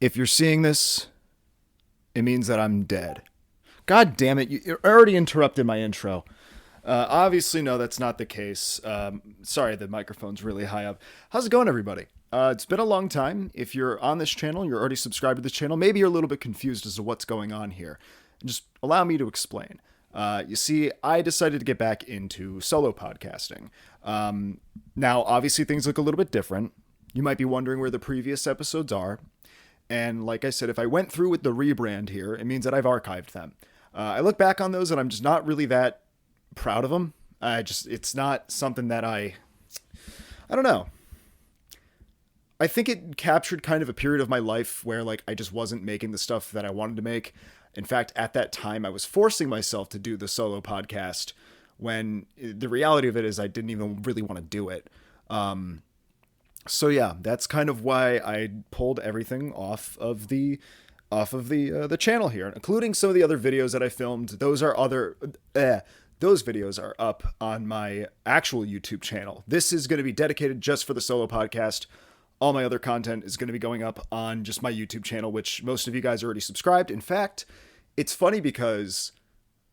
If you're seeing this, it means that I'm dead. God damn it, you already interrupted my intro. Obviously, no, that's not the case. Sorry, the microphone's really high up. How's it going, everybody? It's been a long time. If you're on this channel, you're already subscribed to this channel, maybe you're a little bit confused as to what's going on here. Just allow me to explain. You see, I decided to get back into solo podcasting. Now, obviously, things look a little bit different. You might be wondering where the previous episodes are. And like I said, if I went through with the rebrand here, it means that I've archived them. I look back on those and I'm just not really that proud of them. It's not something that I don't know. I think it captured kind of a period of my life where like I just wasn't making the stuff that I wanted to make. In fact, at that time, I was forcing myself to do the solo podcast when the reality of it is I didn't even really want to do it. So yeah, that's kind of why I pulled everything off of the channel here, including some of the other videos that I filmed. Those videos are up on my actual YouTube channel. This is going to be dedicated just for the solo podcast. All my other content is going to be going up on just my YouTube channel, which most of you guys are already subscribed. In fact, it's funny because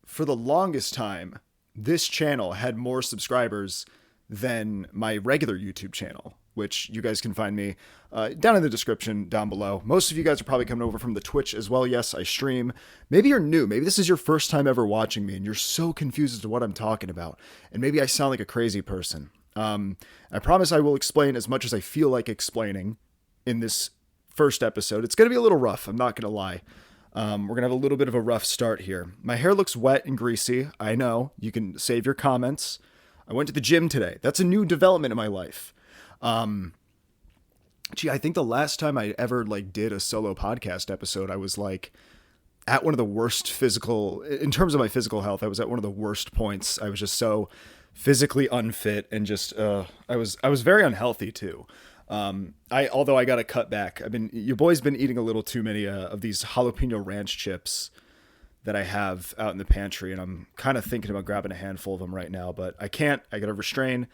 for the longest time, this channel had more subscribers than my regular YouTube channel, which you guys can find me down in the description down below. Most of you guys are probably coming over from the Twitch as well. Yes, I stream. Maybe you're new. Maybe this is your first time ever watching me and you're so confused as to what I'm talking about. And maybe I sound like a crazy person. I promise I will explain as much as I feel like explaining in this first episode. It's going to be a little rough. I'm not going to lie. We're going to have a little bit of a rough start here. My hair looks wet and greasy. I know. You can save your comments. I went to the gym today. That's a new development in my life. I think the last time I ever did a solo podcast episode, I was at one of the worst in terms of my physical health, I was at one of the worst points. I was just so physically unfit and just, I was very unhealthy too. Although I got to cut back. Your boy's been eating a little too many, of these jalapeno ranch chips that I have out in the pantry. And I'm kind of thinking about grabbing a handful of them right now, but I can't. I got to restrain.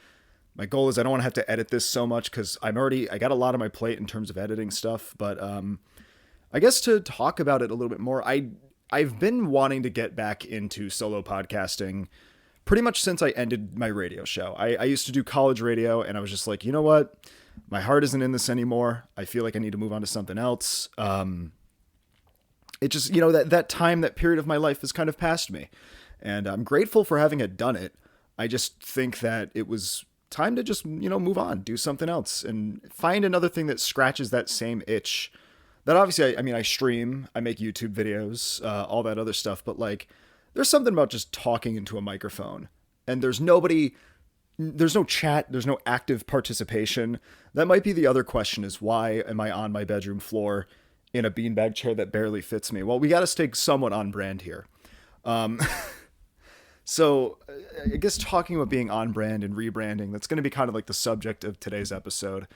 My goal is I don't want to have to edit this so much because I got a lot on my plate in terms of editing stuff. But I guess to talk about it a little bit more, I've been wanting to get back into solo podcasting pretty much since I ended my radio show. I used to do college radio and I was just like, you know what? My heart isn't in this anymore. I feel like I need to move on to something else. It just, that period of my life has kind of passed me. And I'm grateful for having done it. I just think that it was time to just, move on, do something else and find another thing that scratches that same itch that obviously, I stream, I make YouTube videos, all that other stuff. But there's something about just talking into a microphone and there's no chat, there's no active participation. That might be the other question is why am I on my bedroom floor in a beanbag chair that barely fits me? Well, we got to stay somewhat on brand here. So I guess talking about being on brand and rebranding, that's going to be kind of the subject of today's episode.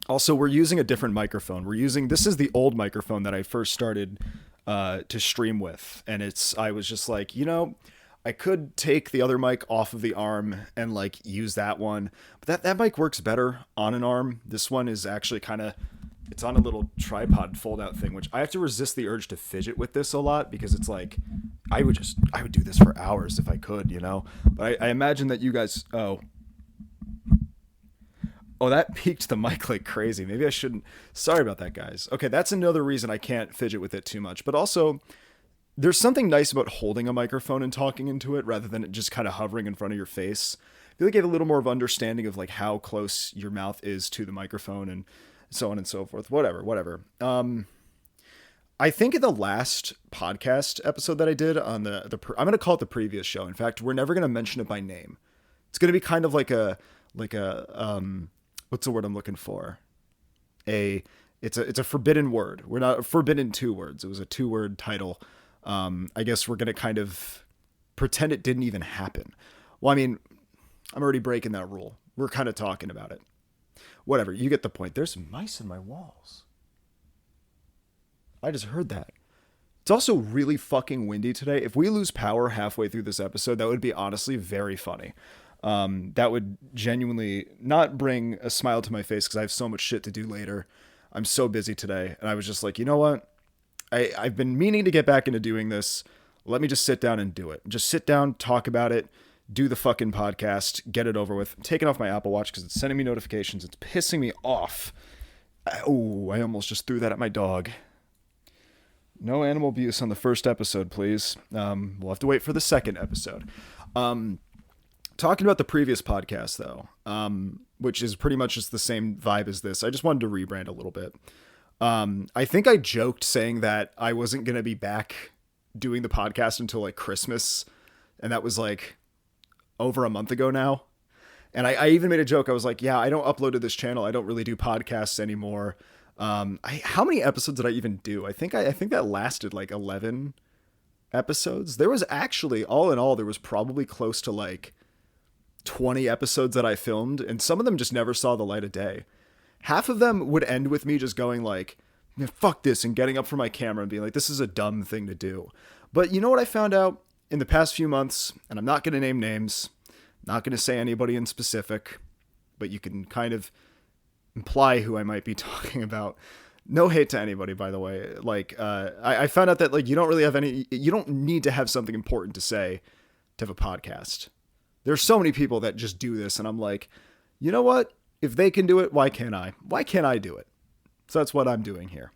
Also, we're using a different microphone. This is the old microphone that I first started to stream with. And I was just I could take the other mic off of the arm and use that one. But that mic works better on an arm. This one is actually it's on a little tripod fold out thing, which I have to resist the urge to fidget with this a lot because it's I would do this for hours if I could, but I imagine that you guys, oh, that peaked the mic like crazy. Maybe I shouldn't. Sorry about that, guys. Okay. That's another reason I can't fidget with it too much, but also there's something nice about holding a microphone and talking into it rather than it just kind of hovering in front of your face. I feel like you have a little more of understanding of how close your mouth is to the microphone and so on and so forth. Whatever. I think in the last podcast episode that I did on I'm going to call it the previous show. In fact, we're never going to mention it by name. It's going to be kind of like a what's the word I'm looking for? It's a forbidden word. We're not forbidden 2 words. It was a 2-word title. I guess we're going to kind of pretend it didn't even happen. Well, I'm already breaking that rule. We're kind of talking about it. Whatever. You get the point. There's mice in my walls. I just heard that. It's also really fucking windy today. If we lose power halfway through this episode, that would be honestly very funny. That would genuinely not bring a smile to my face because I have so much shit to do later. I'm so busy today. And I was just like, you know what? I've been meaning to get back into doing this. Let me just sit down and do it. Just sit down, talk about it, do the fucking podcast, get it over with. I'm taking off my Apple Watch because it's sending me notifications. It's pissing me off. Oh, I almost just threw that at my dog. No animal abuse on the first episode, please. We'll have to wait for the second episode. Talking about the previous podcast, though, which is pretty much just the same vibe as this. I just wanted to rebrand a little bit. I think I joked saying that I wasn't going to be back doing the podcast until like Christmas. And that was like over a month ago now. And I even made a joke. I was like, yeah, I don't upload to this channel. I don't really do podcasts anymore. How many episodes did I even do? I think that lasted like 11 episodes. There was actually, all in all, there was probably close to like 20 episodes that I filmed, and some of them just never saw the light of day. Half of them would end with me just going like, fuck this, and getting up from my camera and being like, this is a dumb thing to do. But you know what I found out in the past few months, and I'm not going to name names, not going to say anybody in specific, but you can kind of imply who I might be talking about. No hate to anybody, by the way. Like, I found out that like you don't need to have something important to say to have a podcast. There's so many people that just do this, and I'm like, you know what? If they can do it, why can't I? Why can't I do it? So that's what I'm doing here.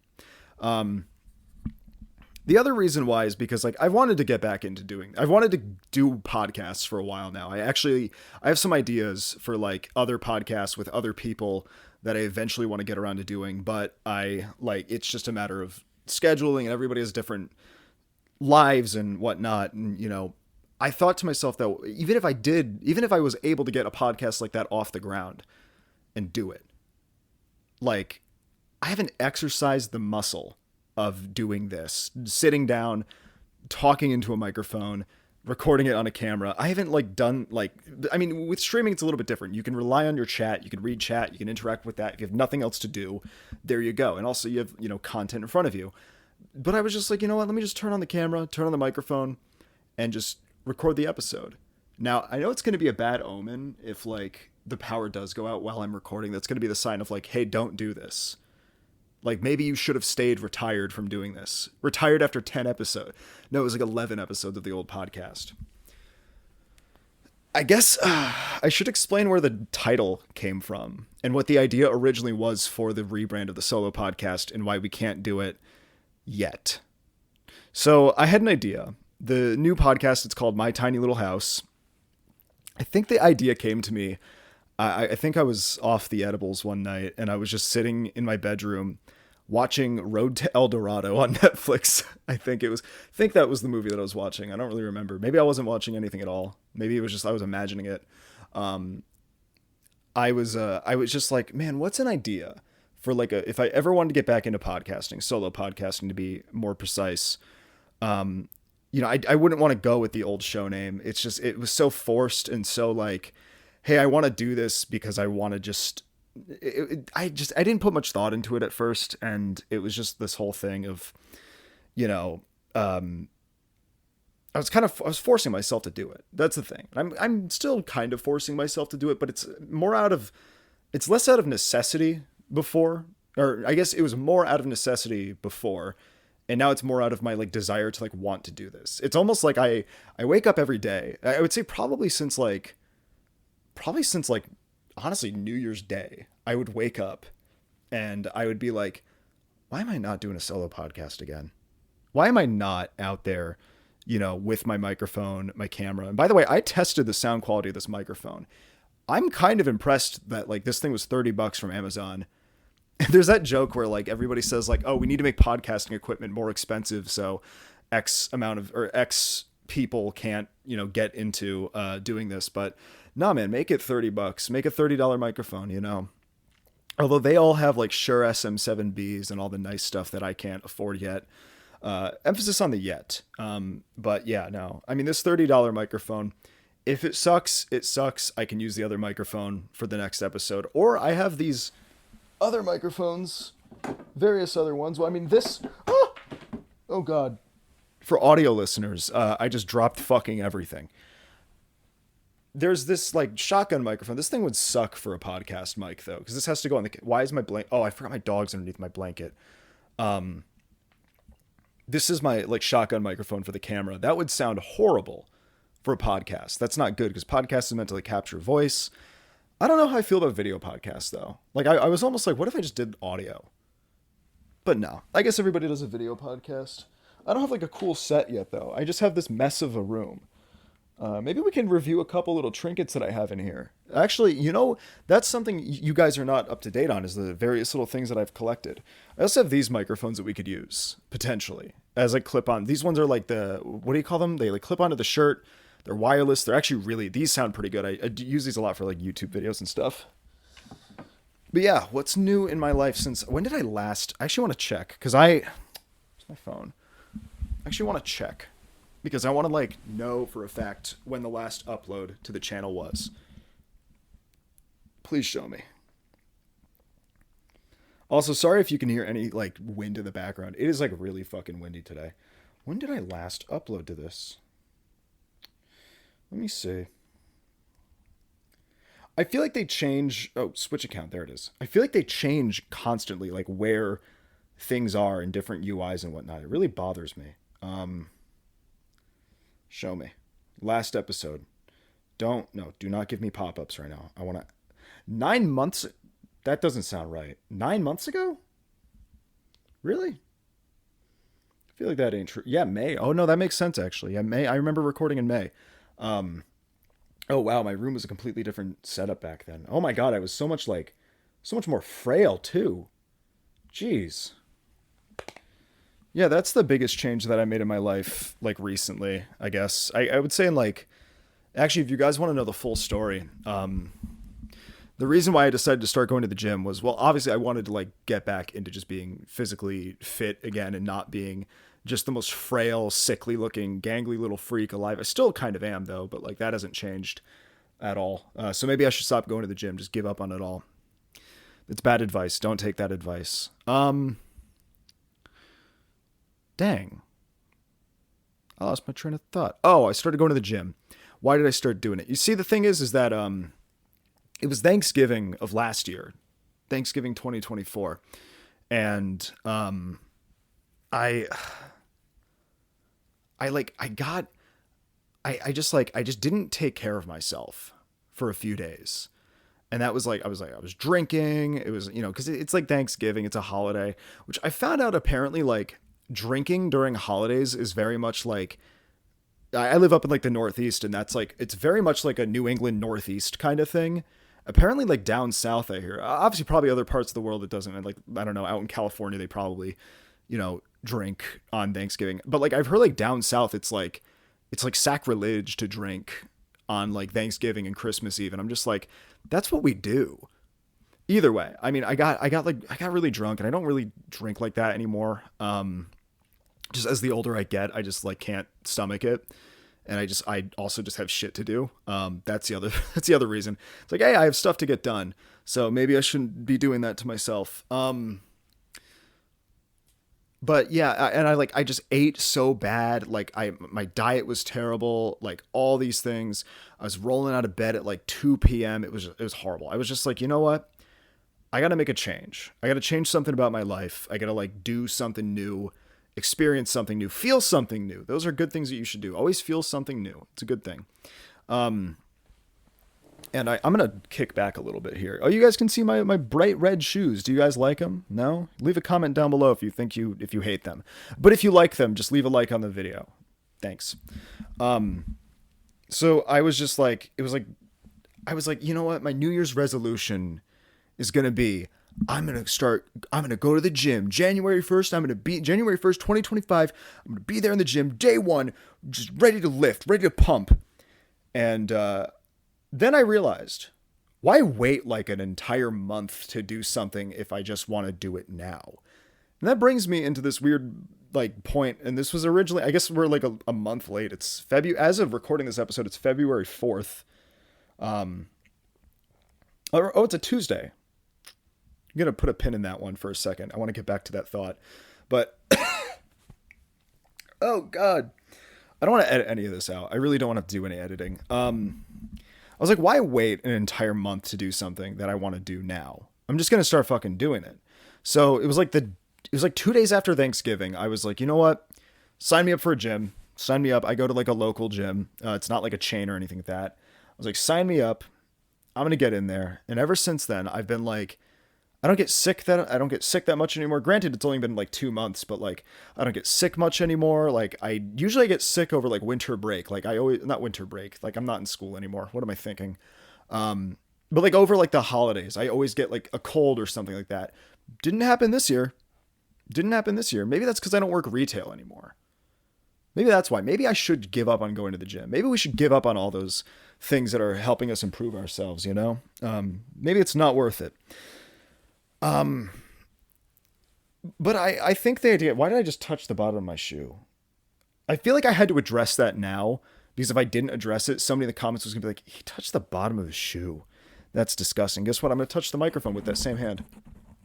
The other reason why is because like I've wanted to get back into I've wanted to do podcasts for a while now. I have some ideas for like other podcasts with other people that I eventually want to get around to doing, but it's just a matter of scheduling, and everybody has different lives and whatnot. And, you know, I thought to myself that even if I was able to get a podcast like that off the ground and do it, like I haven't exercised the muscle of doing this, sitting down, talking into a microphone, recording it on a camera. I haven't with streaming, it's a little bit different. You can rely on your chat. You can read chat. You can interact with that. If you have nothing else to do, there you go. And also you have, you know, content in front of you. But I was just like, you know what, let me just turn on the camera, turn on the microphone, and just record the episode. Now, I know it's going to be a bad omen if like the power does go out while I'm recording. That's going to be the sign of like, hey, don't do this. Like, maybe you should have stayed retired from doing this. Retired after 10 episodes. No, it was like 11 episodes of the old podcast. I guess I should explain where the title came from and what the idea originally was for the rebrand of the solo podcast and why we can't do it yet. So I had an idea. The new podcast, it's called My Tiny Little House. I think the idea came to me. I think I was off the edibles one night and I was just sitting in my bedroom watching Road to El Dorado on Netflix. I think that was the movie that I was watching. I don't really remember. Maybe I wasn't watching anything at all. Maybe it was just I was imagining it. I was just like, man, what's an idea for like if I ever wanted to get back into podcasting, solo podcasting to be more precise. You know, I wouldn't want to go with the old show name. It's just, it was so forced and so like, hey, I want to do this because I want to just, I didn't put much thought into it at first. And it was just this whole thing of, you know, I was forcing myself to do it. That's the thing. I'm still kind of forcing myself to do it, but it's less out of necessity before, or I guess it was more out of necessity before. And now it's more out of my like desire to like want to do this. It's almost like I wake up every day. I would say probably since honestly New Year's Day, I would wake up and I would be like, why am I not doing a solo podcast again? Why am I not out there, you know, with my microphone, my camera? And by the way, I tested the sound quality of this microphone. I'm kind of impressed that like this thing was $30 from Amazon. There's that joke where like everybody says like, oh, we need to make podcasting equipment more expensive so X people can't, you know, get into doing this. But nah, man, make it $30. Make a $30 microphone, you know. Although they all have like Shure SM7Bs and all the nice stuff that I can't afford yet. Emphasis on the yet. But yeah, no. I mean, this $30 microphone, if it sucks, it sucks. I can use the other microphone for the next episode. Or I have these other microphones, various other ones. Well, I mean, this, oh God. For audio listeners, I just dropped fucking everything. there's this like shotgun microphone. This thing would suck for a podcast mic though, because this has to go on the. Why is my blanket? Oh, I forgot my dog's underneath my blanket. This is my like shotgun microphone for the camera. That would sound horrible for a podcast. That's not good because podcast is meant to like capture voice. I don't know how I feel about video podcasts though. Like I was almost like, what if I just did audio? But no, I guess everybody does a video podcast. I don't have like a cool set yet though. I just have this mess of a room. Maybe we can review a couple little trinkets that I have in here. Actually, you know, that's something you guys are not up to date on, is the various little things that I've collected. I also have these microphones that we could use, potentially, as like clip-on. These ones are like what do you call them? They like clip onto the shirt. They're wireless. They're actually these sound pretty good. I use these a lot for like YouTube videos and stuff. But yeah, what's new in my life since, when did I last, I actually want to check, because where's my phone? I actually want to check. Because I want to like know for a fact when the last upload to the channel was. Please show me. Also, sorry if you can hear any like wind in the background. It is like really fucking windy today. When did I last upload to this? Let me see. I feel like they change. Oh, switch account. There it is. I feel like they change constantly, like where things are in different UIs and whatnot. It really bothers me. Show me. Last episode. Do not give me pop-ups right now. I want to... 9 months... That doesn't sound right. 9 months ago? Really? I feel like that ain't true. Yeah, May. Oh, no, that makes sense, actually. Yeah, May. I remember recording in May. Oh, wow, my room was a completely different setup back then. Oh, my God, I was so much more frail, too. Jeez. Yeah, that's the biggest change that I made in my life, like, recently, I guess. I would say in, like... Actually, if you guys want to know the full story, the reason why I decided to start going to the gym was, well, obviously I wanted to, like, get back into just being physically fit again and not being just the most frail, sickly-looking, gangly little freak alive. I still kind of am, though, but, like, that hasn't changed at all. So maybe I should stop going to the gym, just give up on it all. It's bad advice. Don't take that advice. Dang. I lost my train of thought. Oh, I started going to the gym. Why did I start doing it? You see, the thing is that it was Thanksgiving of last year, Thanksgiving 2024, and I just didn't take care of myself for a few days. And that was like, I was drinking. It was, cause it's like Thanksgiving, it's a holiday, which I found out apparently like drinking during holidays is very much like, I live up in like the Northeast, and that's like, it's very much like a New England Northeast kind of thing. Apparently like down South, I hear, obviously probably other parts of the world it doesn't. And like, I don't know, out in California, they probably, drink on Thanksgiving, but like I've heard like down South, it's like sacrilege to drink on like Thanksgiving and Christmas Eve. And I'm just like, that's what we do. Either way. I mean, I got really drunk, and I don't really drink like that anymore. Just as the older I get, I just like can't stomach it. And I also just have shit to do. That's the other reason. It's like, hey, I have stuff to get done. So maybe I shouldn't be doing that to myself. But yeah, I just ate so bad. Like my diet was terrible. Like all these things. I was rolling out of bed at like 2 p.m. It was horrible. I was just like, you know what? I got to make a change. I got to change something about my life. I got to like do something new, experience something new, feel something new. Those are good things that you should do. Always feel something new. It's a good thing. And I'm going to kick back a little bit here. Oh, you guys can see my bright red shoes. Do you guys like them? No? Leave a comment down below if you hate them. But if you like them, just leave a like on the video. Thanks. So I was just like, I was like, you know what? My New Year's resolution is going to be, I'm going to go to the gym January 1st. January 1st, 2025. I'm going to be there in the gym day one, just ready to lift, ready to pump. And, then I realized, why wait like an entire month to do something if I just want to do it now? And that brings me into this weird like point. And this was originally, I guess we're like a month late. It's February, as of recording this episode, it's February 4th. It's a Tuesday. I'm going to put a pin in that one for a second. I want to get back to that thought, but oh God, I don't want to edit any of this out. I really don't want to do any editing. I was like, why wait an entire month to do something that I want to do now? I'm just going to start fucking doing it. So it was like 2 days after Thanksgiving. I was like, you know what? Sign me up for a gym. Sign me up. I go to like a local gym. It's not like a chain or anything like that. I was like, sign me up. I'm going to get in there. And ever since then, I've been like, I don't get sick that much anymore. Granted, it's only been like 2 months, but like I don't get sick much anymore. Like I usually get sick over like winter break. Like not winter break. Like I'm not in school anymore. What am I thinking? But like over like the holidays, I always get like a cold or something like that. Didn't happen this year. Maybe that's because I don't work retail anymore. Maybe that's why. Maybe I should give up on going to the gym. Maybe we should give up on all those things that are helping us improve ourselves, you know? Maybe it's not worth it. But I think the idea, why did I just touch the bottom of my shoe? I feel like I had to address that now, because if I didn't address it, somebody in the comments was going to be like, he touched the bottom of his shoe. That's disgusting. Guess what? I'm going to touch the microphone with that same hand.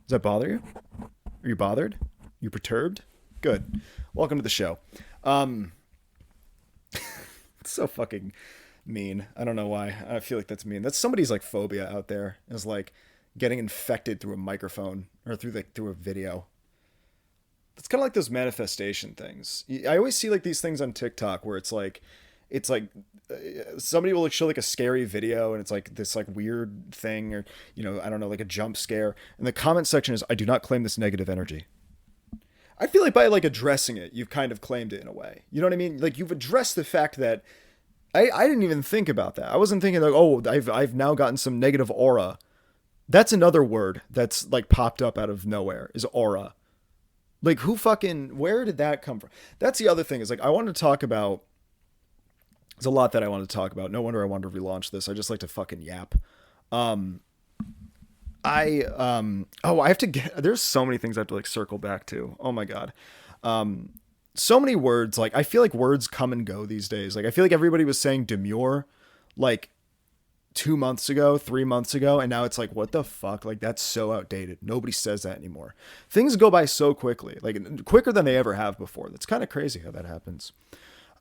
Does that bother you? Are you bothered? You perturbed? Good. Welcome to the show. It's so fucking mean. I don't know why. I feel like that's mean. That's somebody's like phobia out there, is like getting infected through a microphone or through a video. It's kind of like those manifestation things. I always see like these things on TikTok where it's like somebody will like show like a scary video and it's like this like weird thing, or, you know, I don't know, like a jump scare. And the comment section is, I do not claim this negative energy. I feel like by like addressing it, you've kind of claimed it in a way. You know what I mean? Like you've addressed the fact that I didn't even think about that. I wasn't thinking like, oh, I've now gotten some negative aura. That's another word that's like popped up out of nowhere, is aura. Like where did that come from? That's the other thing, is like, I wanted to talk about, there's a lot that I wanted to talk about. No wonder I wanted to relaunch this. I just like to fucking yap. I have to get, there's so many things I have to like circle back to. Oh my God. So many words. Like, I feel like words come and go these days. Like, I feel like everybody was saying demure like 2 months ago, 3 months ago. And now it's like, what the fuck? Like, that's so outdated. Nobody says that anymore. Things go by so quickly, like quicker than they ever have before. That's kind of crazy how that happens.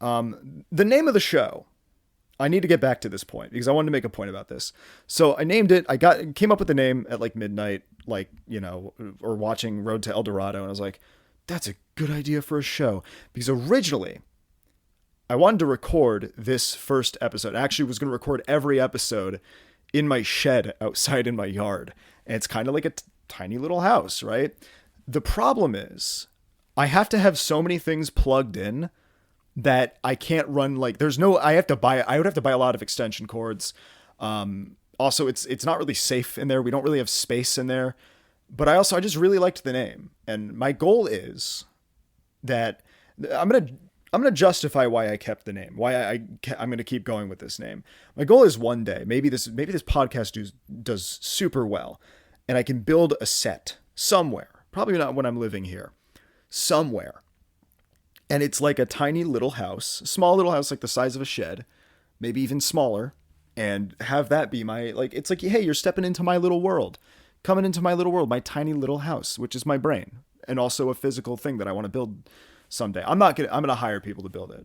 The name of the show, I need to get back to this point because I wanted to make a point about this. So I named it, came up with the name at like midnight, like, you know, or watching Road to El Dorado. And I was like, that's a good idea for a show, because originally I wanted to record this first episode. I actually was going to record every episode in my shed outside in my yard. And it's kind of like a tiny little house, right? The problem is I have to have so many things plugged in that I can't run, like, I would have to buy a lot of extension cords. Also it's not really safe in there. We don't really have space in there, but I just really liked the name. And my goal is that I'm going to justify why I kept the name, why I'm going to keep going with this name. My goal is one day, maybe this podcast does super well, and I can build a set somewhere, probably not when I'm living here, somewhere. And it's like a tiny little house, small little house, like the size of a shed, maybe even smaller, and have that be my, like, it's like, hey, you're stepping into my little world, coming into my little world, my tiny little house, which is my brain, and also a physical thing that I want to build someday. I'm going to hire people to build it.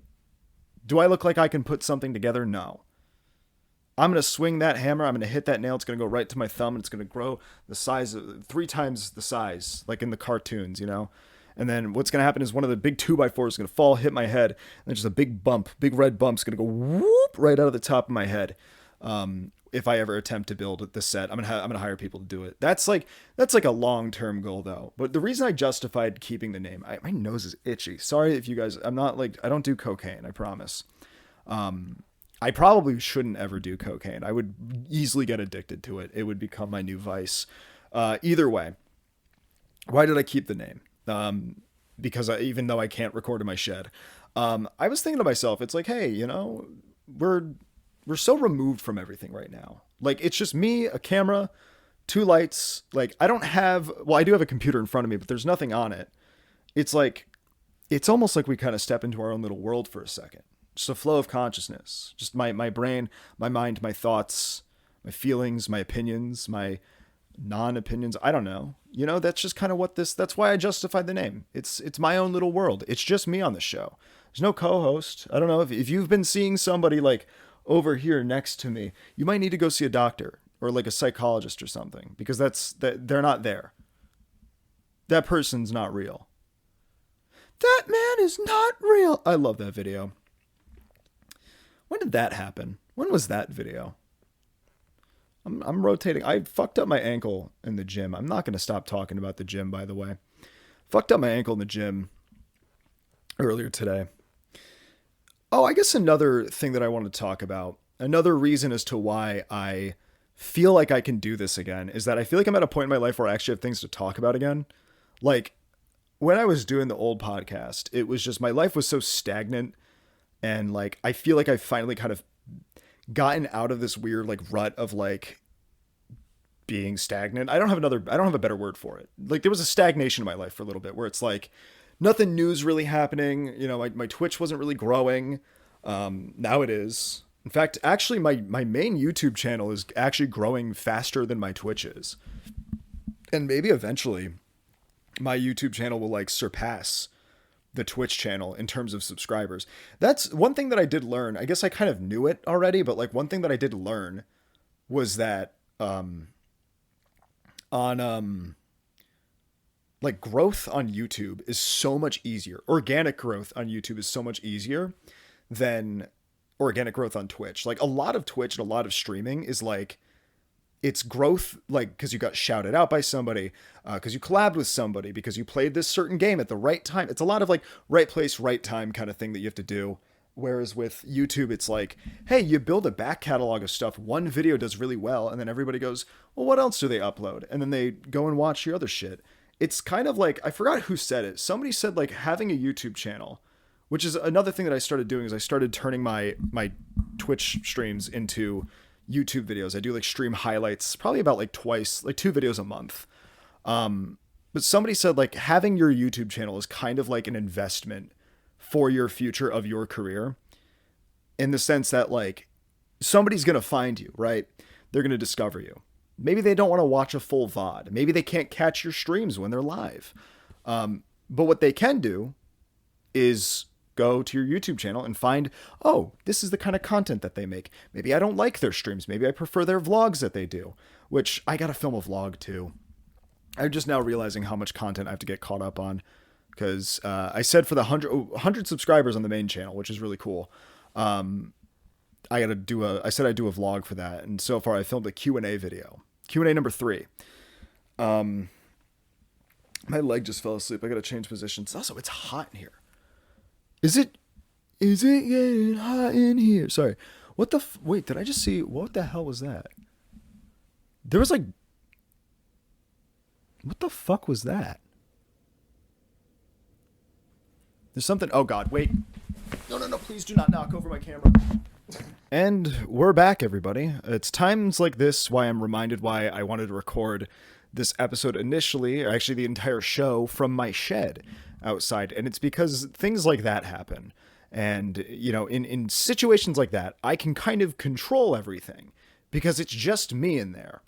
Do I look like I can put something together? No. I'm going to swing that hammer. I'm going to hit that nail. It's going to go right to my thumb, and it's going to grow the size of 3 times the size, like in the cartoons, you know? And then what's going to happen is one of the big 2x4s is going to fall, hit my head, and just a big red bump is going to go whoop right out of the top of my head. If I ever attempt to build the set, I'm going to hire people to do it. That's like a long-term goal though. But the reason I justified keeping the name, my nose is itchy. Sorry if you guys, I don't do cocaine, I promise. I probably shouldn't ever do cocaine. I would easily get addicted to it. It would become my new vice. Either way, why did I keep the name? Because even though I can't record in my shed, I was thinking to myself, it's like, hey, you know, we're so removed from everything right now. Like, it's just me, a camera, 2 lights. Like, I do have a computer in front of me, but there's nothing on it. It's like, it's almost like we kind of step into our own little world for a second. Just a flow of consciousness, just my brain, my mind, my thoughts, my feelings, my opinions, my non-opinions. I don't know. You know, that's just kind of that's why I justified the name. It's my own little world. It's just me on the show. There's no co-host. I don't know if you've been seeing somebody like, over here next to me, you might need to go see a doctor or like a psychologist or something, because they're not there. That person's not real. That man is not real. I love that video. When did that happen? When was that video? I'm rotating. I fucked up my ankle in the gym. I'm not going to stop talking about the gym, by the way. Fucked up my ankle in the gym earlier today. Oh, I guess another thing that I want to talk about, another reason as to why I feel like I can do this again, is that I feel like I'm at a point in my life where I actually have things to talk about again. Like, when I was doing the old podcast, it was just, my life was so stagnant, and like, I feel like I finally kind of gotten out of this weird like rut of like being stagnant. I don't have a better word for it. Like, there was a stagnation in my life for a little bit where it's like nothing new's really happening. You know, my Twitch wasn't really growing. Now it is. In fact, actually my main YouTube channel is actually growing faster than my Twitch is. And maybe eventually my YouTube channel will like surpass the Twitch channel in terms of subscribers. That's one thing that I did learn. I guess I kind of knew it already, but like one thing that I did learn was that like growth on YouTube is so much easier. Organic growth on YouTube is so much easier than organic growth on Twitch. Like, a lot of Twitch and a lot of streaming is like, it's growth, like, because you got shouted out by somebody, because you collabed with somebody, because you played this certain game at the right time. It's a lot of like right place, right time kind of thing that you have to do. Whereas with YouTube, it's like, hey, you build a back catalog of stuff. One video does really well, and then everybody goes, well, what else do they upload? And then they go and watch your other shit. It's kind of like, I forgot who said it. Somebody said like having a YouTube channel, which is another thing that I started doing, is I started turning my Twitch streams into YouTube videos. I do like stream highlights, probably about like 2 videos a month. But somebody said like having your YouTube channel is kind of like an investment for your future of your career, in the sense that like somebody's going to find you, right? They're going to discover you. Maybe they don't want to watch a full VOD. Maybe they can't catch your streams when they're live. But what they can do is go to your YouTube channel and find, oh, this is the kind of content that they make. Maybe I don't like their streams. Maybe I prefer their vlogs that they do, which I got to film a vlog too. I'm just now realizing how much content I have to get caught up on, because I said for the 100 subscribers on the main channel, which is really cool. I said I'd do a vlog for that. And so far I filmed a Q&A video, Q&A number 3. My leg just fell asleep. I got to change positions. Also, it's hot in here. Is it getting hot in here? Sorry. Wait, did I just see, what the hell was that? There was like, what the fuck was that? There's something, oh God, wait. No, please do not knock over my camera. And we're back, everybody. It's times like this why I'm reminded why I wanted to record this episode initially, or actually the entire show, from my shed outside. And it's because things like that happen. And, you know, in situations like that, I can kind of control everything because it's just me in there.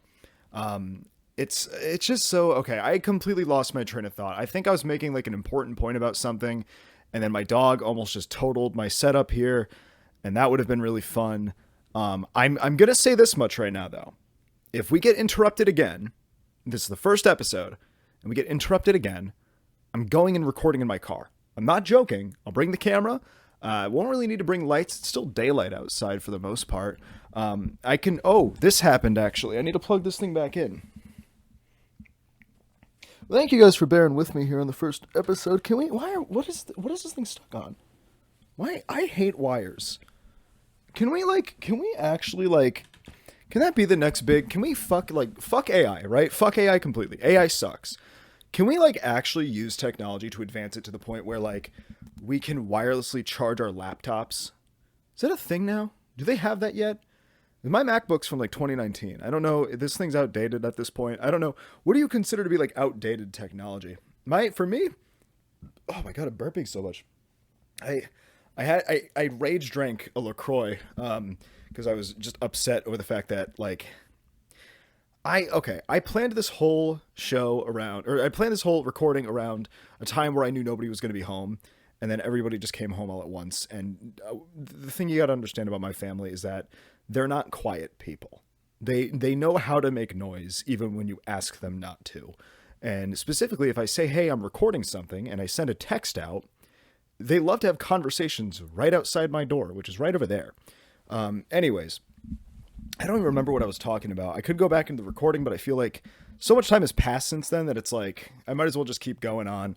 It's just so, okay, I completely lost my train of thought. I think I was making like an important point about something, and then my dog almost just totaled my setup here, and that would have been really fun. I'm going to say this much right now, though. If we get interrupted again, this is the first episode, and we get interrupted again, I'm going and recording in my car. I'm not joking. I'll bring the camera. I won't really need to bring lights. It's still daylight outside for the most part. This happened actually. I need to plug this thing back in. Thank you guys for bearing with me here on the first episode. What is this thing stuck on? Why? I hate wires. Can that be the next big, can we fuck AI, right? Fuck AI completely. AI sucks. Can we actually use technology to advance it to the point where we can wirelessly charge our laptops? Is that a thing now? Do they have that yet? My MacBook's from 2019. I don't know. This thing's outdated at this point. I don't know. What do you consider to be outdated technology? For me, oh my God, I'm burping so much. I rage drank a LaCroix because I was just upset over the fact that I planned this whole show around, or I planned this whole recording around a time where I knew nobody was going to be home. and then everybody just came home all at once. And the thing you got to understand about my family is that they're not quiet people. They know how to make noise even when you ask them not to. And specifically, if I say, hey, I'm recording something, and I send a text out, they love to have conversations right outside my door, which is right over there. Anyways, I don't even remember what I was talking about. I could go back into the recording, but I feel like so much time has passed since then that it's like I might as well just keep going on.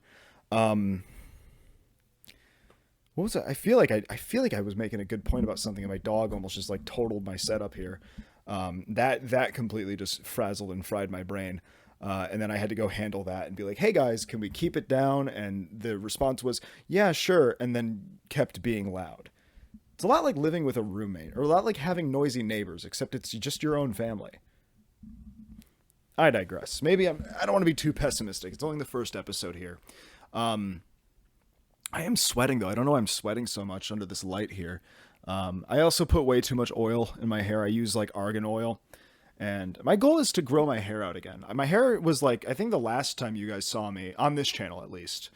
What was it? I feel like I was making a good point about something, and my dog almost just like totaled my setup here. That completely just frazzled and fried my brain. And then I had to go handle that and be like, hey guys, can we keep it down? And the response was, yeah, sure. And then kept being loud. It's a lot like living with a roommate, or a lot like having noisy neighbors, except it's just your own family. I digress. Maybe I don't want to be too pessimistic. It's only the first episode here. I am sweating though. I don't know why I'm sweating so much under this light here. I also put way too much oil in my hair. I use like argan oil. And my goal is to grow my hair out again. My hair was like, I think the last time you guys saw me, on this channel at least,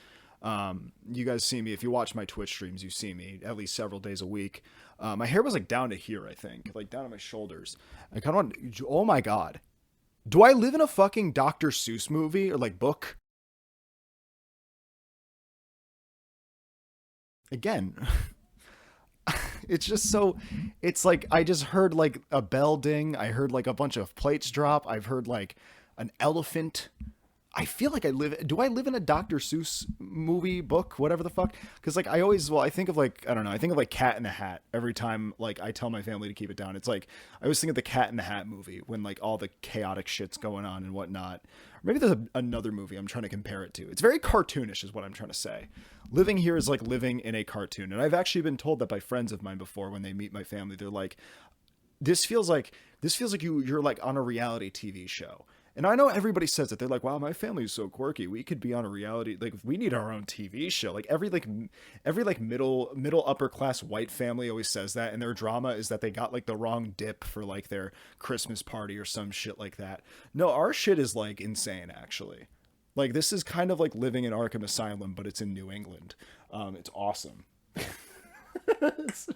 you guys see me, if you watch my Twitch streams, you see me at least several days a week. My hair was like down to here, I think, like down to my shoulders. I kind of want, oh my God. Do I live in a fucking Dr. Seuss movie or like book? Again. It's just so, it's like, I just heard like a bell ding. I heard like a bunch of plates drop. I've heard like an elephant. I feel like do I live in a Dr. Seuss movie, book, whatever the fuck? Because like I think of like, I don't know, I think of like Cat in the Hat every time like I tell my family to keep it down. It's like, I always think of the Cat in the Hat movie when like all the chaotic shit's going on and whatnot. Or maybe there's another movie I'm trying to compare it to. It's very cartoonish is what I'm trying to say. Living here is like living in a cartoon. And I've actually been told that by friends of mine before when they meet my family. They're like, this feels like you're like on a reality TV show. And I know everybody says that. They're like, wow, my family is so quirky. We could be on a reality, like we need our own TV show. Like every middle upper class white family always says that. And their drama is that they got like the wrong dip for like their Christmas party or some shit like that. No, our shit is like insane actually. Like this is kind of like living in Arkham Asylum, but it's in New England. It's awesome. It's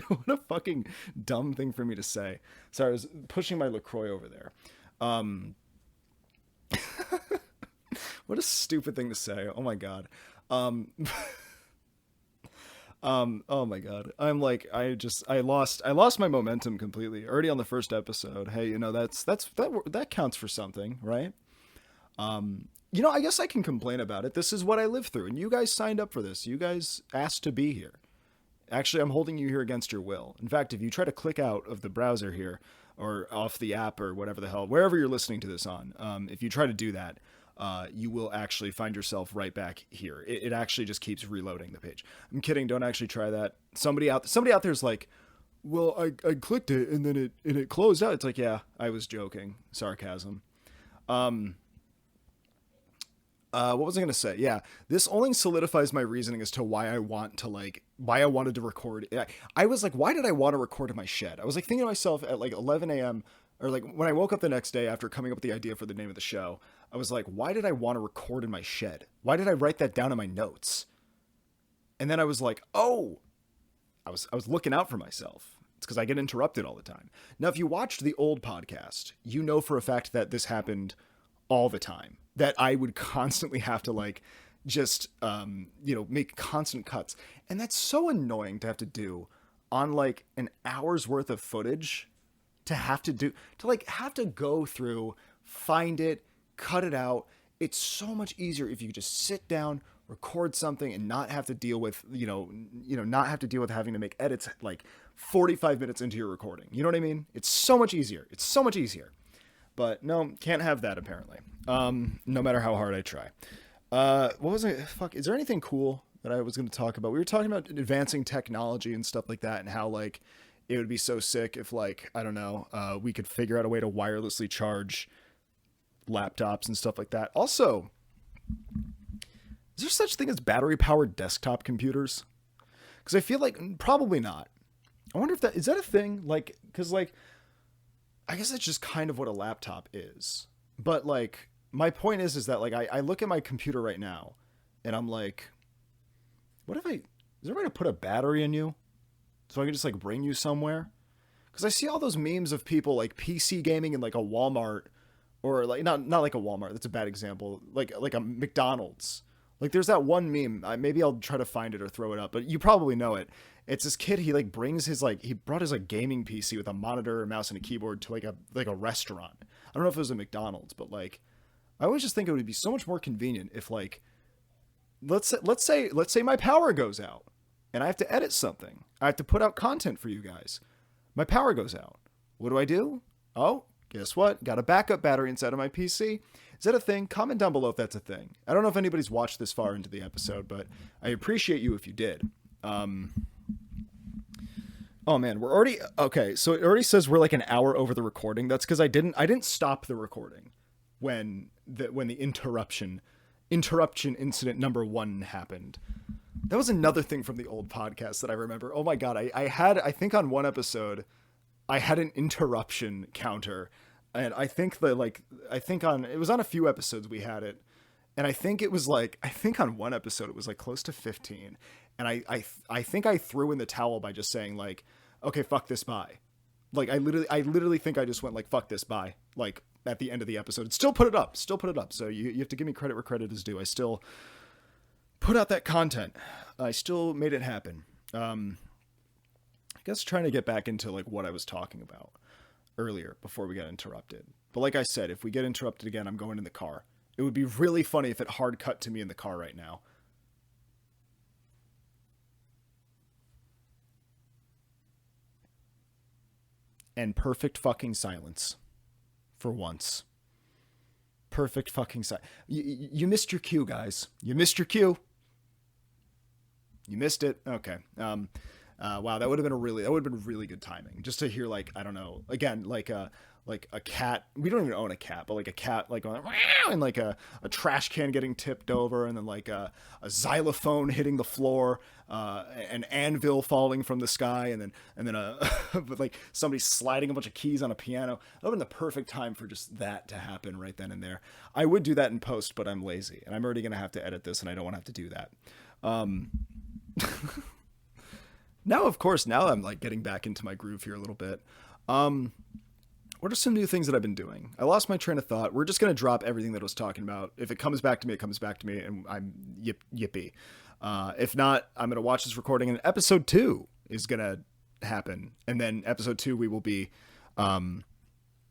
what a fucking dumb thing for me to say. Sorry, I was pushing my LaCroix over there. What a stupid thing to say. Oh my God. Oh my God. I lost my momentum completely already on the first episode. Hey, that counts for something, right? I guess I can complain about it. This is what I lived through, and you guys signed up for this. You guys asked to be here. Actually, I'm holding you here against your will. In fact, if you try to click out of the browser here, or off the app, or whatever the hell, wherever you're listening to this on, if you try to do that, you will actually find yourself right back here. It actually just keeps reloading the page. I'm kidding. Don't actually try that. Somebody out there's like, well, I clicked it and then it closed out. It's like, yeah, I was joking. Sarcasm. What was I going to say? Yeah, this only solidifies my reasoning as to why I wanted to record. I was like, why did I want to record in my shed? I was like thinking to myself at like 11 a.m. or like when I woke up the next day after coming up with the idea for the name of the show, I was like, why did I want to record in my shed? Why did I write that down in my notes? And then I was like, oh, I was looking out for myself. It's because I get interrupted all the time. Now, if you watched the old podcast, you know for a fact that this happened all the time. That I would constantly have to like just make constant cuts, and that's so annoying to have to do on like an hour's worth of footage. Have to go through, find it, cut it out. It's so much easier if you just sit down, record something, and not have to deal with not have to deal with having to make edits like 45 minutes into your recording. You know what I mean? It's so much easier. But no, can't have that apparently. No matter how hard I try. What was I? Fuck. Is there anything cool that I was going to talk about? We were talking about advancing technology and stuff like that, and how like it would be so sick if like, I don't know, we could figure out a way to wirelessly charge laptops and stuff like that. Also, is there such thing as battery powered desktop computers? Because I feel like probably not. I wonder if is that a thing? Like, because like, I guess that's just kind of what a laptop is. But like, my point is that like, I look at my computer right now and I'm like, is there a way to put a battery in you so I can just like bring you somewhere? Because I see all those memes of people like PC gaming in like a Walmart, or like not like a Walmart. That's a bad example. Like a McDonald's. Like there's that one meme. Maybe I'll try to find it or throw it up, but you probably know it. It's this kid. He like brings his like he brought his like gaming PC with a monitor, a mouse, and a keyboard to like a restaurant. I don't know if it was a McDonald's, but like I always just think it would be so much more convenient if like let's say my power goes out and I have to edit something. I have to put out content for you guys. My power goes out. What do? Oh, guess what? Got a backup battery inside of my PC. Is that a thing? Comment down below if that's a thing. I don't know if anybody's watched this far into the episode, but I appreciate you if you did. Oh man, we're already okay. So it already says we're like an hour over the recording. That's because I didn't stop the recording when the interruption incident number 1 happened. That was another thing from the old podcast that I remember. Oh my God. I think on one episode I had an interruption counter, and I think it was on a few episodes we had it. And I think on one episode it was like close to 15. And I think I threw in the towel by just saying like, okay, fuck this, bye. Like I literally think I just went like, fuck this, bye. Like at the end of the episode, still put it up. So you have to give me credit where credit is due. I still put out that content. I still made it happen. I guess trying to get back into like what I was talking about earlier before we got interrupted. But like I said, if we get interrupted again, I'm going in the car. It would be really funny if it hard cut to me in the car right now. And perfect fucking silence. For once. Perfect fucking silence. You missed your cue, guys. You missed your cue. You missed it. Okay. Wow, that would have been really good timing. Just to hear like, I don't know, again, like a cat. We don't even own a cat, but like a cat like going, and like a trash can getting tipped over, and then like a xylophone hitting the floor, an anvil falling from the sky, and then with like somebody sliding a bunch of keys on a piano. That would have been the perfect time for just that to happen right then and there. I would do that in post, but I'm lazy, and I'm already gonna have to edit this, and I don't want to have to do that. Now, of course, I'm like getting back into my groove here a little bit. What are some new things that I've been doing? I lost my train of thought. We're just going to drop everything that I was talking about. If it comes back to me, it comes back to me, and I'm yippee. If not, I'm going to watch this recording, and episode 2 is going to happen. And then episode 2, we will be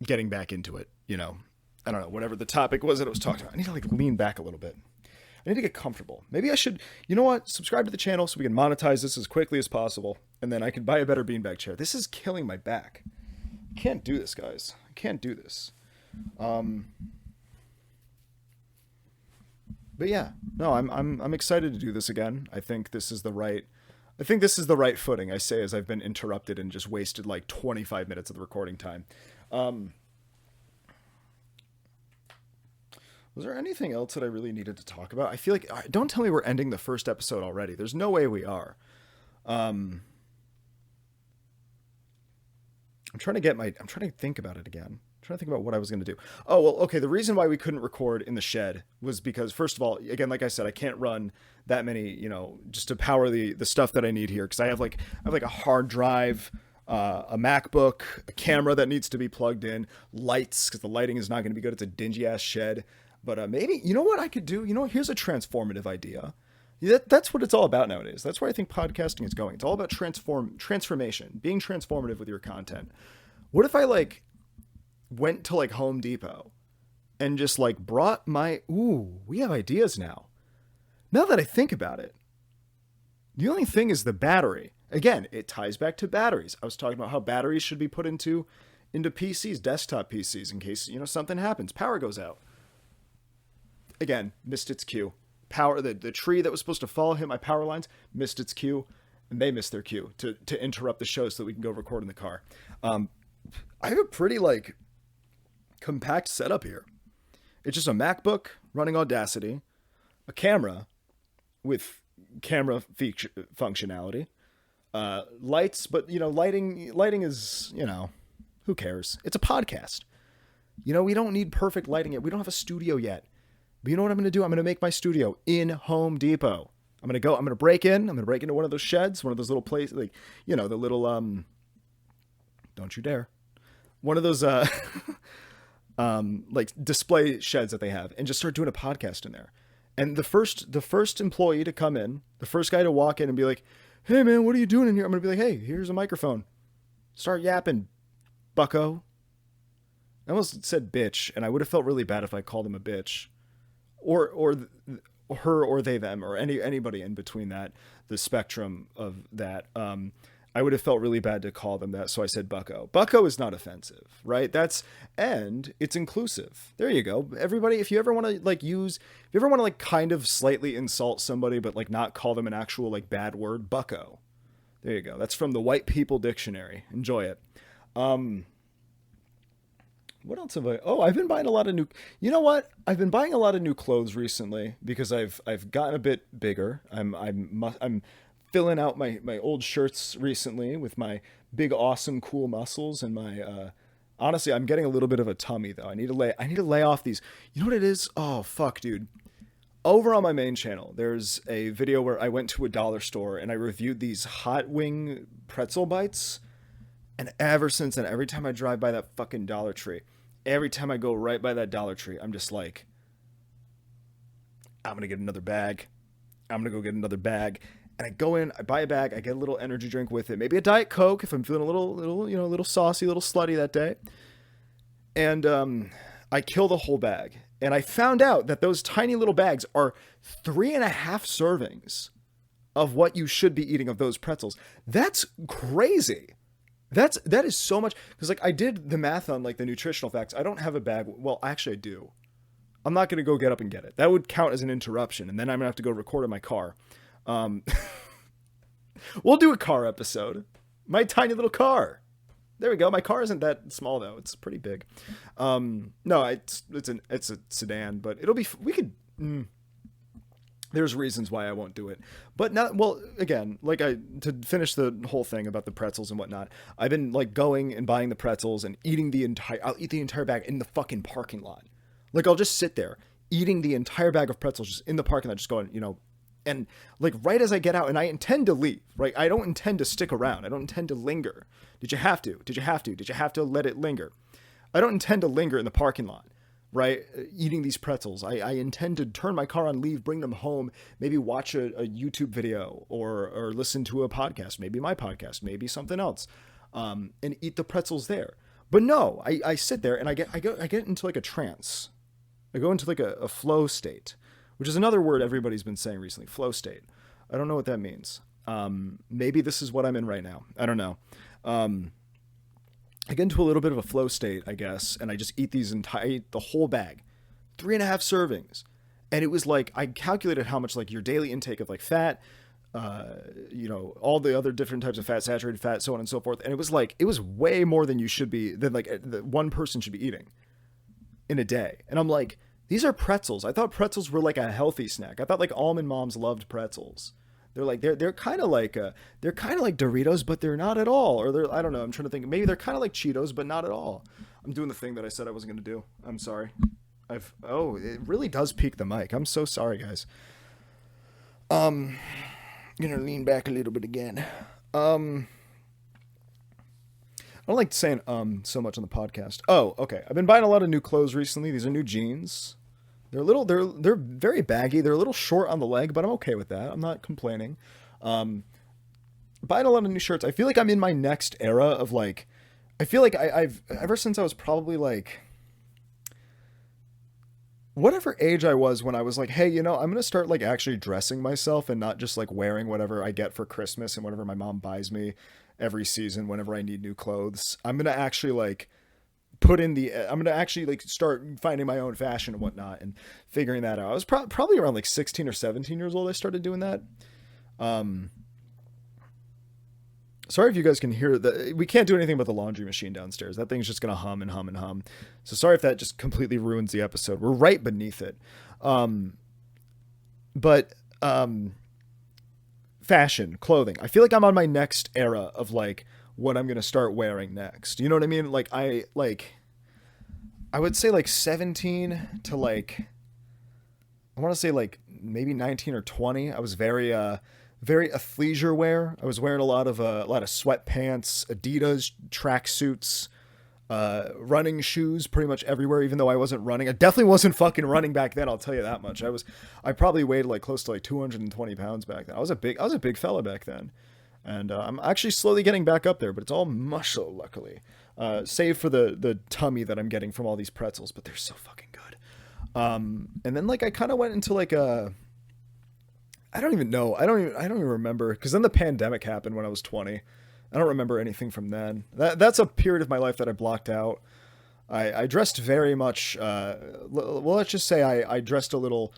getting back into it. You know, I don't know, whatever the topic was that I was talking about. I need to like lean back a little bit. I need to get comfortable. Maybe I should, you know what? Subscribe to the channel so we can monetize this as quickly as possible. And then I can buy a better beanbag chair. This is killing my back. I can't do this, guys. I can't do this. But yeah, no, I'm excited to do this again. I think this is the right footing. I say as I've been interrupted and just wasted like 25 minutes of the recording time. Was there anything else that I really needed to talk about? I feel like, don't tell me we're ending the first episode already. There's no way we are. I'm trying to think about it again. I'm trying to think about what I was going to do. Oh, well, okay. The reason why we couldn't record in the shed was because, first of all, again, like I said, I can't run that many, just to power the stuff that I need here. Cause I have like a hard drive, a MacBook, a camera that needs to be plugged in, lights, cause the lighting is not going to be good. It's a dingy ass shed. But maybe, you know what I could do? Here's a transformative idea. That's what it's all about nowadays. That's where I think podcasting is going. It's all about transformation, being transformative with your content. What if I like went to like Home Depot and just like brought we have ideas now. Now that I think about it, the only thing is the battery. Again, it ties back to batteries. I was talking about how batteries should be put into PCs, desktop PCs, in case, something happens. Power goes out. Again, missed its cue. The tree that was supposed to follow hit my power lines missed its cue, and they missed their cue to interrupt the show so that we can go record in the car. I have a pretty like compact setup here. It's just a MacBook running Audacity, a camera with camera functionality, lights, but lighting is, who cares? It's a podcast. We don't need perfect lighting yet. We don't have a studio yet. But you know what I'm going to do? I'm going to make my studio in Home Depot. I'm gonna break into one of those sheds, one of those little places, like, you know, the little don't you dare, one of those like display sheds that they have, and just start doing a podcast in there. And the first employee to come in, the first guy to walk in and be like, "Hey man, what are you doing in here?" I'm gonna be like, "Hey, here's a microphone. Start yapping, bucko." I almost said bitch, and I would have felt really bad if I called him a bitch, or her or they them or anybody in between that, the spectrum of that. I would have felt really bad to call them that, so I said bucko. Bucko is not offensive, right? And it's inclusive. There you go. Everybody, if you ever want to like kind of slightly insult somebody, but like not call them an actual like bad word, bucko. There you go. That's from the White People Dictionary. Enjoy it. What else have I've been buying a lot of new. You know what? I've been buying a lot of new clothes recently because I've gotten a bit bigger. I'm filling out my old shirts recently with my big, awesome, cool muscles and my. Honestly, I'm getting a little bit of a tummy though. I need to lay off these. You know what it is? Oh fuck, dude. Over on my main channel, there's a video where I went to a dollar store and I reviewed these hot wing pretzel bites. And ever since then, every time I drive by that fucking Dollar Tree, every time I go right by that Dollar Tree, I'm just like, I'm going to get another bag. I'm going to go get another bag. And I go in, I buy a bag, I get a little energy drink with it. Maybe a Diet Coke if I'm feeling a little saucy, a little slutty that day. And I kill the whole bag. And I found out that those tiny little bags are 3.5 servings of what you should be eating of those pretzels. That's crazy. That is so much, because like I did the math on like the nutritional facts. I don't have a bag. Well, actually I do. I'm not going to go get up and get it. That would count as an interruption. And then I'm going to have to go record in my car. We'll do a car episode. My tiny little car. There we go. My car isn't that small though. It's pretty big. No, it's a sedan, but there's reasons why I won't do it, but not, well, again, like to finish the whole thing about the pretzels and whatnot, I've been like going and buying the pretzels and I'll eat the entire bag in the fucking parking lot. Like I'll just sit there eating the entire bag of pretzels just in the parking lot, just going, you know, and like right as I get out and I intend to leave, right? I don't intend to stick around. I don't intend to linger. Did you have to let it linger? I don't intend to linger in the parking lot. Right? Eating these pretzels. I intend to turn my car on, leave, bring them home, maybe watch a YouTube video or listen to a podcast, maybe my podcast, maybe something else, and eat the pretzels there. But no, I sit there and I get into like a trance. I go into like a flow state, which is another word everybody's been saying recently, flow state. I don't know what that means. Maybe this is what I'm in right now. I don't know. I get into a little bit of a flow state, I guess, and I just eat the whole bag, 3.5 servings. And it was like, I calculated how much like your daily intake of like fat, all the other different types of fat, saturated fat, so on and so forth. And it was way more than one person should be eating in a day. And I'm like, these are pretzels. I thought pretzels were like a healthy snack. I thought like almond moms loved pretzels. They're kind of like Doritos, but they're not at all. Or I don't know. I'm trying to think. Maybe they're kind of like Cheetos, but not at all. I'm doing the thing that I said I wasn't going to do. I'm sorry. It really does peak the mic. I'm so sorry, guys. I'm going to lean back a little bit again. I don't like saying so much on the podcast. Oh, okay. I've been buying a lot of new clothes recently. These are new jeans. They're very baggy. They're a little short on the leg, but I'm okay with that. I'm not complaining. Buying a lot of new shirts. I feel like I'm in my next era of like, I feel like I've ever since I was probably like, whatever age I was when I was like, hey, I'm going to start like actually dressing myself and not just like wearing whatever I get for Christmas and whatever my mom buys me every season whenever I need new clothes. I'm going to actually like I'm going to actually like start finding my own fashion and whatnot and figuring that out. I was probably around like 16 or 17 years old. I started doing that. Sorry if you guys can hear that. We can't do anything about the laundry machine downstairs. That thing's just going to hum and hum and hum. So sorry if that just completely ruins the episode. We're right beneath it. Fashion, clothing. I feel like I'm on my next era of like what I'm going to start wearing next. You know what I mean? Like I would say like 17 to like, I want to say like maybe 19 or 20. I was very athleisure wear. I was wearing a lot of sweatpants, Adidas tracksuits, running shoes pretty much everywhere, even though I wasn't running. I definitely wasn't fucking running back then, I'll tell you that much. I probably weighed like close to like 220 pounds back then. I was a big fella back then. And I'm actually slowly getting back up there, but it's all muscle, luckily. Save for the tummy that I'm getting from all these pretzels, but they're so fucking good. And then like I kind of went into like I don't even know. I don't even remember, because then the pandemic happened when I was 20. I don't remember anything from then. That's a period of my life that I blocked out. I dressed very much, well, let's just say I dressed a little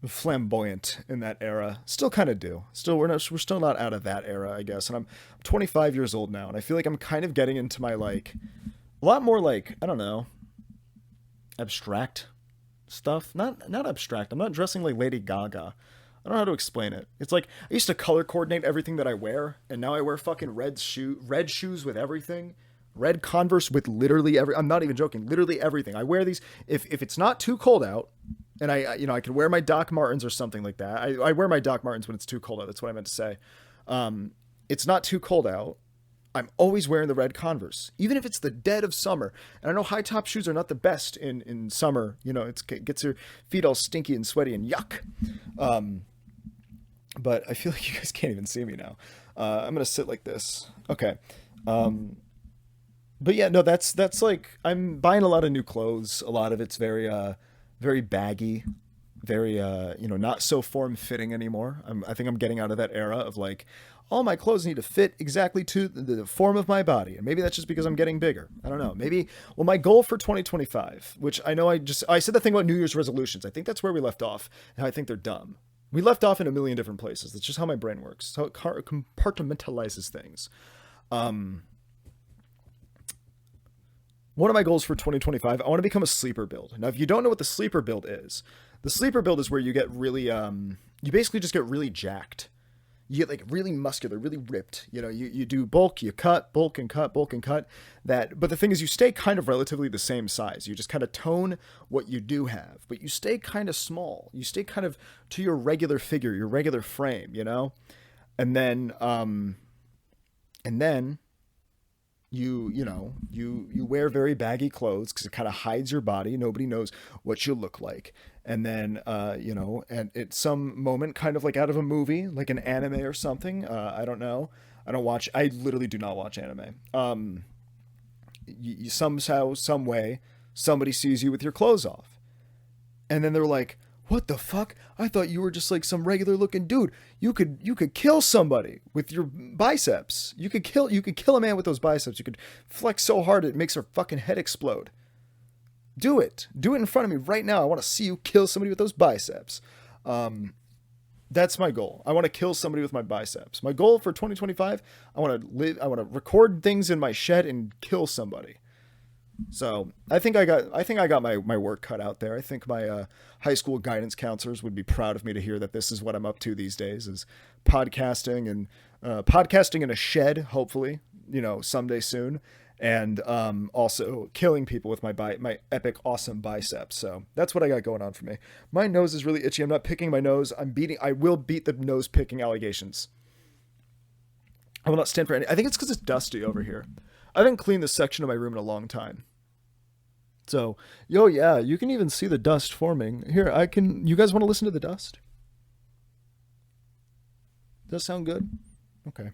flamboyant in that era. Still kind of do. We're still not out of that era, I guess. And I'm 25 years old now, and I feel like I'm kind of getting into my like a lot more like, I don't know, abstract stuff. Not abstract. I'm not dressing like Lady Gaga. I don't know how to explain it. It's like I used to color coordinate everything that I wear, and now I wear fucking red shoes with everything. Red Converse with literally I'm not even joking, literally everything. I wear these if it's not too cold out, and I can wear my Doc Martens or something like that. I wear my Doc Martens when it's too cold out. That's what I meant to say. It's not too cold out. I'm always wearing the red Converse, even if it's the dead of summer. And I know high top shoes are not the best in summer. You know, it gets your feet all stinky and sweaty and yuck. But I feel like you guys can't even see me now. I'm gonna sit like this. Okay. But yeah, no, that's like I'm buying a lot of new clothes. A lot of it's very baggy, very not so form fitting anymore. I think I'm getting out of that era of like all my clothes need to fit exactly to the form of my body. And maybe that's just because I'm getting bigger. I don't know. Maybe, well, my goal for 2025, which I know I said the thing about New Year's resolutions. I think that's where we left off, and I think they're dumb. We left off in a million different places. That's just how my brain works. So it compartmentalizes things. One of my goals for 2025, I want to become a sleeper build. Now, if you don't know what the sleeper build is where you get really, you basically just get really jacked. You get like really muscular, really ripped. You know, you do bulk, you cut, bulk and cut, bulk and cut. But the thing is, you stay kind of relatively the same size. You just kind of tone what you do have, but you stay kind of small. You stay kind of to your regular figure, your regular frame, you know? And then you wear very baggy clothes because it kind of hides your body. Nobody knows what you look like. And then, and it's some moment kind of like out of a movie, like an anime or something. I don't know. I literally do not watch anime. Somehow, some way, somebody sees you with your clothes off. And then they're like, what the fuck? I thought you were just like some regular looking dude. You could kill somebody with your biceps. You could kill a man with those biceps. You could flex so hard it makes her fucking head explode. Do it in front of me right now. I want to see you kill somebody with those biceps. That's my goal. I want to kill somebody with my biceps. My goal for 2025, I want to record things in my shed and kill somebody. So I think I got my work cut out there. I think my high school guidance counselors would be proud of me to hear that this is what I'm up to these days, is podcasting and podcasting in a shed, hopefully, someday soon. And also killing people with my epic, awesome biceps. So that's what I got going on for me. My nose is really itchy. I'm not picking my nose. I will beat the nose picking allegations. I will not stand for any. I think it's because it's dusty over here. I haven't cleaned this section of my room in a long time. So, yeah, you can even see the dust forming. Here, you guys want to listen to the dust? Does that sound good? Okay.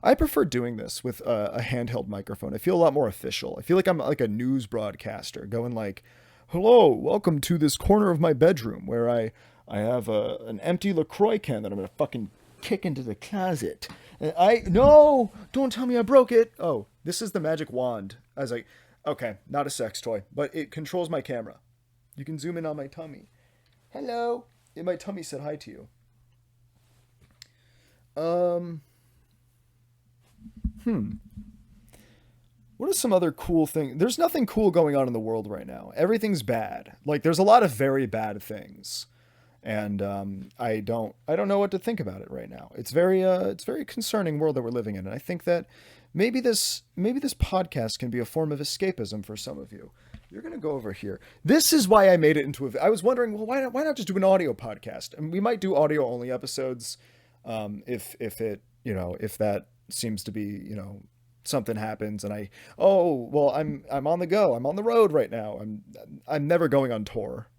I prefer doing this with a handheld microphone. I feel a lot more official. I feel like I'm like a news broadcaster going like, hello, welcome to this corner of my bedroom where I have an empty LaCroix can that I'm going to fucking kick into the closet. No, don't tell me I broke it. Oh, this is the magic wand. I was like, okay, not a sex toy, but it controls my camera. You can zoom in on my tummy. Hello. My tummy said hi to you. What are some other cool things? There's nothing cool going on in the world right now. Everything's bad. Like there's a lot of very bad things. And I don't know what to think about it right now. It's very concerning world that we're living in. And I think that maybe this podcast can be a form of escapism for some of you. You're going to go over here. This is why I made it into I was wondering, well, why not just do an audio podcast? And we might do audio only episodes. If if that seems to be, something happens and I'm on the go. I'm on the road right now. I'm never going on tour.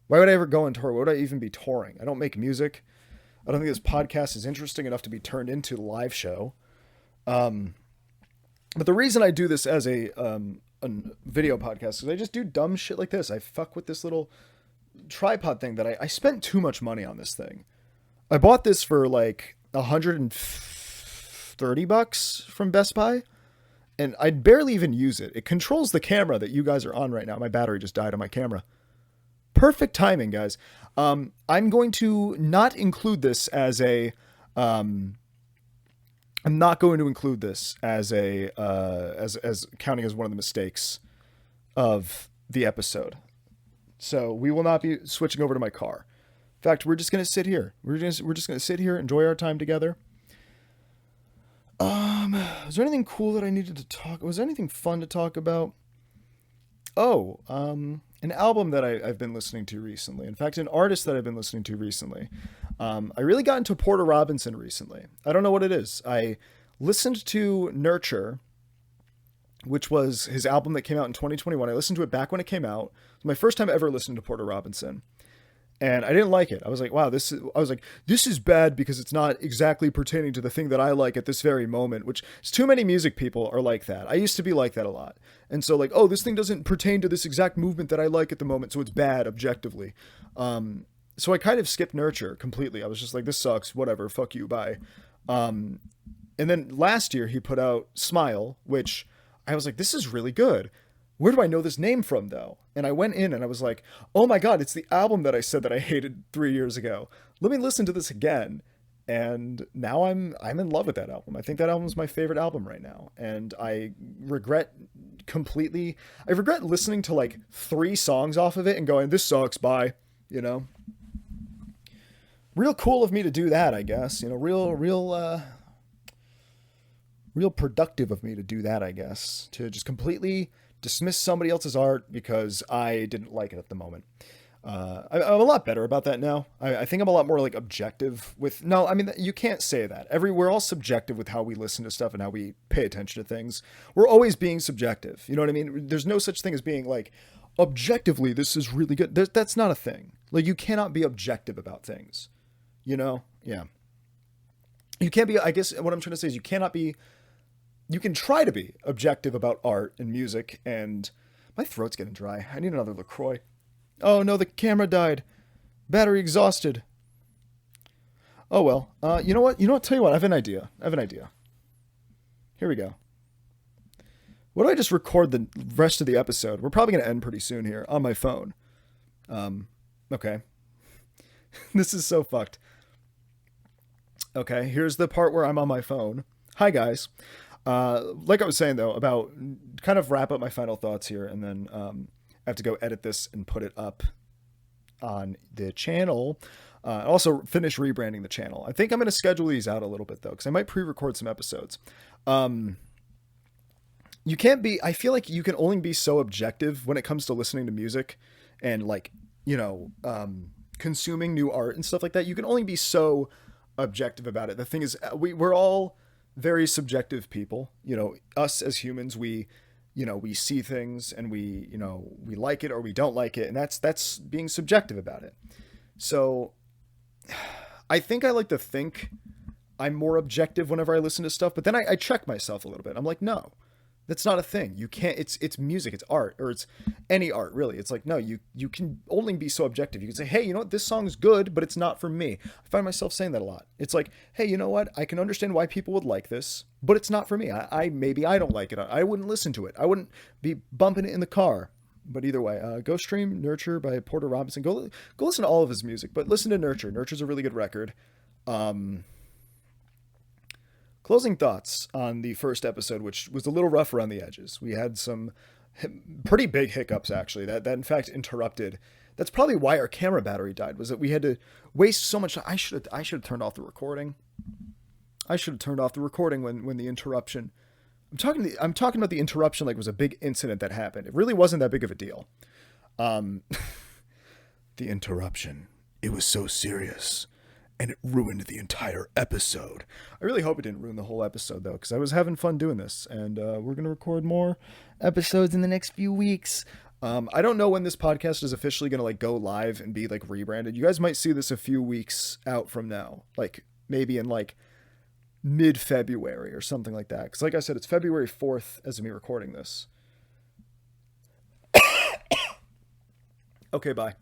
Why would I ever go on tour? Why would I even be touring? I don't make music. I don't think this podcast is interesting enough to be turned into a live show. But the reason I do this as a video podcast is I just do dumb shit like this. I fuck with this little tripod thing that I spent too much money on this thing. I bought this for like $130 from Best Buy, and I barely even use it. It controls the camera that you guys are on right now. My battery just died on my camera. Perfect timing, guys. I'm going to not include this as a I'm not going to include this as a as counting as one of the mistakes of the episode. So we will not be switching over to my car. In fact, we're just going to sit here. We're just going to sit here, enjoy our time together. Was there anything cool that I needed to talk? Was there anything fun to talk about? Oh, an album that I've been listening to recently. In fact, an artist that I've been listening to recently. I really got into Porter Robinson recently. I don't know what it is. I listened to Nurture, which was his album that came out in 2021. I listened to it back when it came out. It was my first time ever listening to Porter Robinson. And I didn't like it. I was like, wow, this is bad because it's not exactly pertaining to the thing that I like at this very moment, which is too many music people are like that. I used to be like that a lot. And so like, oh, this thing doesn't pertain to this exact movement that I like at the moment, so it's bad objectively. So I kind of skipped Nurture completely. I was just like, this sucks, whatever, fuck you, bye. And then last year he put out Smile, which I was like, this is really good. Where do I know this name from, though? And I went in and I was like, oh my God, it's the album that I said that I hated 3 years ago. Let me listen to this again. And now I'm in love with that album. I think that album is my favorite album right now. And I regret listening to like 3 songs off of it and going, this sucks, bye. Real cool of me to do that, I guess. Real productive of me to do that, I guess. To just completely dismiss somebody else's art because I didn't like it at the moment. I'm a lot better about that now. I think I'm a lot more like objective with, no, I mean, you can't say that. We're all subjective with how we listen to stuff and how we pay attention to things. We're always being subjective. You know what I mean? There's no such thing as being like, objectively, this is really good. That's not a thing. Like, you cannot be objective about things. Yeah. You can't be, I guess what I'm trying to say is you can try to be objective about art and music, and my throat's getting dry. I need another LaCroix. Oh no, the camera died. Battery exhausted. Oh well. You know what? Tell you what, I have an idea. Here we go. What do I just record the rest of the episode? We're probably going to end pretty soon here on my phone. Okay. This is so fucked. Okay, here's the part where I'm on my phone. Hi guys. Like I was saying, though, about kind of wrap up my final thoughts here, and then I have to go edit this and put it up on the channel. Also finish rebranding the channel. I think I'm going to schedule these out a little bit, though, because I might pre-record some episodes. I feel like you can only be so objective when it comes to listening to music and like, consuming new art and stuff like that. You can only be so objective about it. The thing is, we're all very subjective people. Us as humans, we see things and we like it or we don't like it, and that's being subjective about it. So I think I like to think I'm more objective whenever I listen to stuff, but then I check myself a little bit. I'm like, no, that's not a thing. You can't, it's music, it's art, or it's any art really. It's like, no, you can only be so objective. You can say, hey, you know what? This song's good, but it's not for me. I find myself saying that a lot. It's like, hey, you know what? I can understand why people would like this, but it's not for me. Maybe I don't like it. I wouldn't listen to it. I wouldn't be bumping it in the car. But either way, go stream Nurture by Porter Robinson. Go listen to all of his music, but listen to Nurture. Nurture's a really good record. Closing thoughts on the first episode, which was a little rough around the edges. We had some pretty big hiccups, actually, that in fact interrupted. That's probably why our camera battery died, was that we had to waste so much. I should have turned off the recording. I should have turned off the recording when the interruption I'm talking about the interruption like it was a big incident that happened. It really wasn't that big of a deal. The interruption. It was so serious. And it ruined the entire episode. I really hope it didn't ruin the whole episode, though, because I was having fun doing this. And we're going to record more episodes in the next few weeks. I don't know when this podcast is officially going to like go live and be like rebranded. You guys might see this a few weeks out from now. Like maybe in like mid-February or something like that. Because like I said, it's February 4th as of me recording this. Okay, bye.